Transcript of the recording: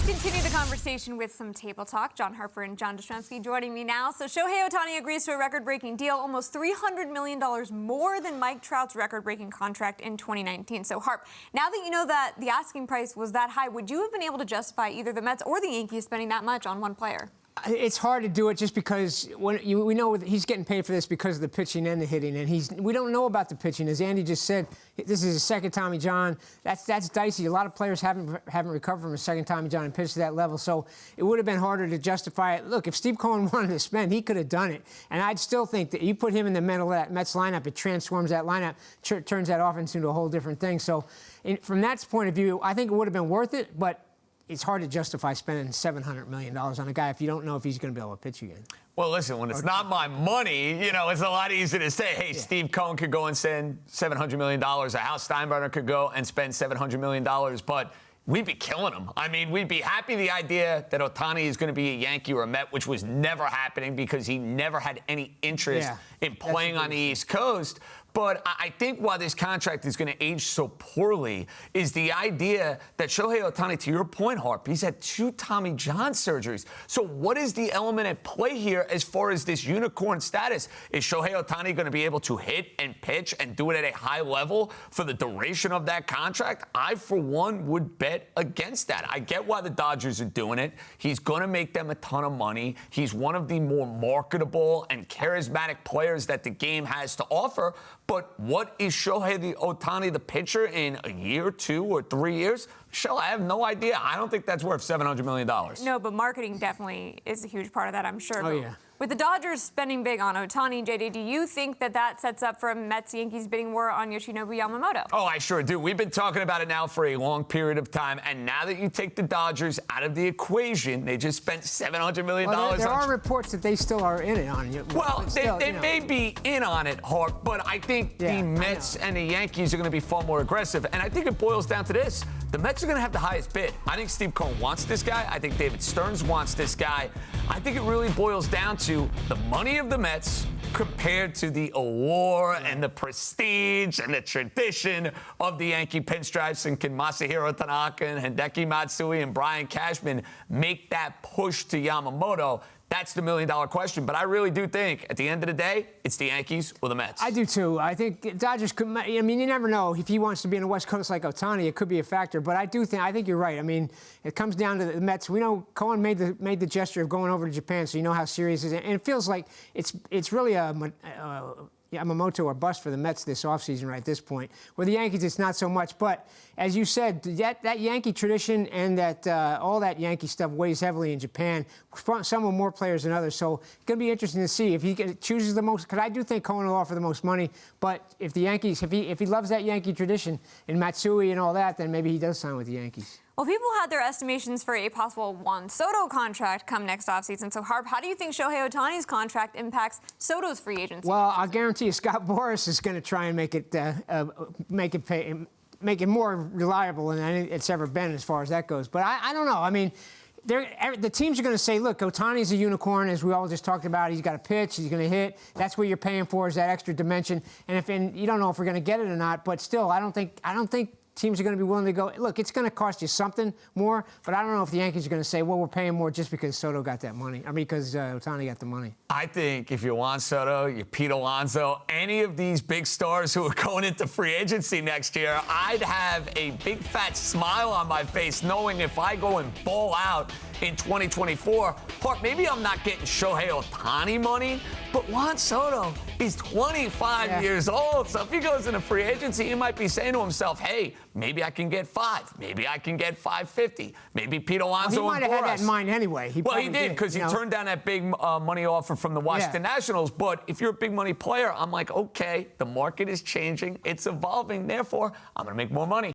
Let's continue the conversation with some table talk. John Harper and John Jastremski joining me now. So Shohei Ohtani agrees to a record-breaking deal, almost $300 million more than Mike Trout's record-breaking contract in 2019. So Harp, now that you know that the asking price was that high, would you have been able to justify either the Mets or the Yankees spending that much on one player? It's hard to do it just because we know he's getting paid for this because of the pitching and the hitting, and we don't know about the pitching. As Andy just said, this is his second Tommy John. That's dicey. A lot of players haven't recovered from a second Tommy John and pitched to that level, so it would have been harder to justify it. Look, if Steve Cohen wanted to spend, he could have done it, and I'd still think that you put him in the middle of that Mets lineup, it transforms that lineup, turns that offense into a whole different thing. So, from that point of view, I think it would have been worth it, but it's hard to justify spending $700 million on a guy if you don't know if he's going to be able to pitch again. Well, listen, when it's not my money, it's a lot easier to say, hey, Steve Cohen could go and spend $700 million. Hal Steinbrenner could go and spend $700 million. But we'd be killing him. I mean, we'd be happy the idea that Ohtani is going to be a Yankee or a Met, which was never happening because he never had any interest in playing on the East Coast. But I think why this contract is going to age so poorly is the idea that Shohei Ohtani, to your point, Harp, he's had 2 Tommy John surgeries. So what is the element at play here as far as this unicorn status? Is Shohei Ohtani going to be able to hit and pitch and do it at a high level for the duration of that contract? I, for one, would bet against that. I get why the Dodgers are doing it. He's going to make them a ton of money. He's one of the more marketable and charismatic players that the game has to offer. But what is Shohei Ohtani, the pitcher, in a year, 2 or 3 years? Michelle, I have no idea. I don't think that's worth $700 million. No, but marketing definitely is a huge part of that, I'm sure. Oh, yeah. With the Dodgers spending big on Ohtani, JD, do you think that sets up for a Mets-Yankees bidding war on Yoshinobu Yamamoto? Oh, I sure do. We've been talking about it now for a long period of time, and now that you take the Dodgers out of the equation, they just spent $700 million on... There are reports that they still are in it on you. Well, they may be in on it, Hart, but I think the Mets and the Yankees are going to be far more aggressive, and I think it boils down to this. The Mets are going to have the highest bid. I think Steve Cohen wants this guy. I think David Stearns wants this guy. I think it really boils down to the money of the Mets compared to the allure and the prestige and the tradition of the Yankee pinstripes, and can Masahiro Tanaka and Hideki Matsui and Brian Cashman make that push to Yamamoto? That's the million-dollar question. But I really do think, at the end of the day, it's the Yankees or the Mets. I do, too. I think Dodgers could... I mean, you never know. If he wants to be in the West Coast like Ohtani, it could be a factor. But I think you're right. I mean, it comes down to the Mets. We know Cohen made the gesture of going over to Japan, so you know how serious it is. And it feels like it's really a Yamamoto or bust for the Mets this offseason right at this point. With the Yankees, it's not so much. But as you said, that Yankee tradition and that all that Yankee stuff weighs heavily in Japan. Some with more players than others. So it's going to be interesting to see if he chooses the most. Because I do think Cohen will offer the most money. But if the Yankees, if he loves that Yankee tradition and Matsui and all that, then maybe he does sign with the Yankees. Well, people had their estimations for a possible Juan Soto contract come next offseason. So, Harp, how do you think Shohei Ohtani's contract impacts Soto's free agency? Well, I'll guarantee you Scott Boras is going to try and make it more reliable than it's ever been as far as that goes. But I don't know. I mean, the teams are going to say, look, Ohtani's a unicorn, as we all just talked about. He's got to pitch. He's going to hit. That's what you're paying for, is that extra dimension. And you don't know if we're going to get it or not. But still, I don't think teams are going to be willing to go, look, it's going to cost you something more, but I don't know if the Yankees are going to say, well, we're paying more just because Soto got that money. I mean, because Ohtani got the money. I think if you're Juan Soto, you're Pete Alonso, any of these big stars who are going into free agency next year, I'd have a big fat smile on my face knowing if I go and ball out in 2024, maybe I'm not getting Shohei Ohtani money, but Juan Soto is 25 years old. So if he goes into free agency, he might be saying to himself, hey, maybe I can get 5. Maybe I can get 550. Maybe Pete Alonso he might have had that in mind anyway. He did, because he turned down that big money offer from the Washington Nationals. But if you're a big money player, I'm like, okay, the market is changing. It's evolving. Therefore, I'm going to make more money.